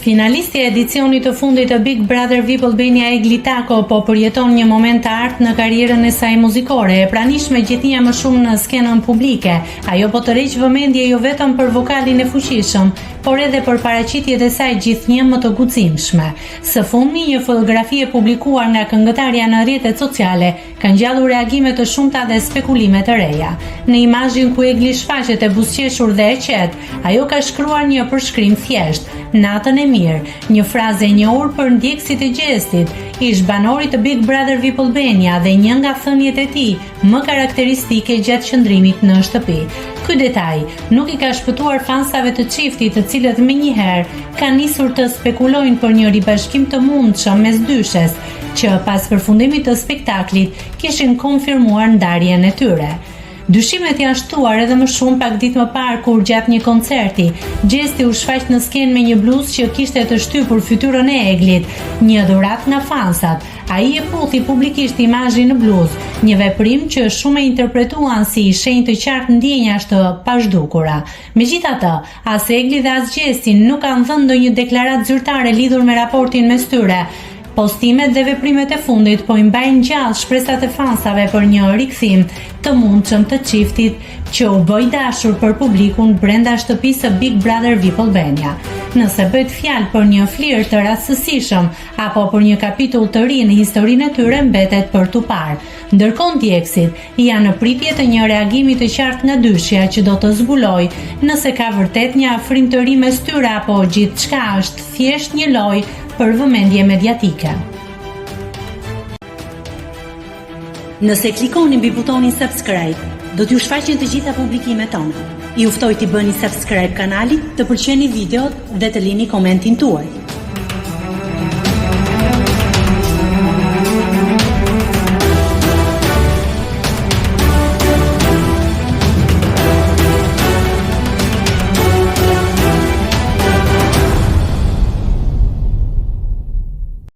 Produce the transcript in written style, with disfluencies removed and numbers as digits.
Finalistja e edicionit të fundit të Big Brother VIP Albania Egli Tako po përjeton një moment të artë në karrierën e saj muzikore, e pranishme gjithnjë më shumë në skenën publike. Ajo po të rreq vëmendje jo vetëm për vokalin e fuqishëm, por edhe për paraqitjet e saj gjithnjë më të guximshme. Së fundmi, një fotografi e publikuar nga këngëtarja në rrjetet sociale ka ngjallur reagime të shumta dhe spekulime të reja. Në imazhin ku Egli shfaqet e buzëqeshur dhe e qetë, ajo ka shkruar një përshkrim thjesht: "Natën e mirë", një frazë e njohur për ndjekësit e gjestit, ish banori të Big Brother VIP Albania dhe një nga thënjet e tij më karakteristike gjatë qëndrimit në shtëpi. Ky detaj nuk i ka shpëtuar fansave të çiftit, të cilët menjëherë kanë nisur të spekulojnë për një ribashkim të mundshëm mes dyshes, që pas përfundimit të spektaklit kishin konfirmuar ndarjen e tyre. Dyshimet janë shtuar edhe më shumë pak ditë më parë kur gjatë një koncerti, Gjesti u shfaq në skenë me një bluzë që kishte të shtypur fytyrën e Eglit, një dhuratë nga fansat. Ai e puthi publikisht imazhin në bluzë, një veprim që shumë e interpretuan si shenjë të qartë ndjenjash të pazhdukura. Megjithatë, as Egli dhe as Gjesti nuk kanë dhënë ndonjë deklaratë zyrtare lidhur me raportin mes tyre. Postimet dhe veprimet e fundit po i mbajnë gjallë shpresat e fansave për një rikthim të mundshëm të çiftit që u bë i dashur për publikun brenda shtëpisë së Big Brother VIP Albania. Nëse bëhet fjalë për një flirt të rastësishëm apo për një kapitull të ri në historinë e tyre, mbetet për tu parë. Ndërkohë ndjekësit janë në pritje të një reagimi të qartë nga dyshja që do të zbulojë nëse ka vërtet një afrim të ri mes tyre apo gjithçka është thjesht një lojë për vëmendje mediatike. Nëse klikoni mbi butonin subscribe, do t'ju shfaqen të gjitha publikimet tona. Ju ftoj t'i bëni subscribe kanalit, të pëlqeni videot dhe të lini komentin tuaj.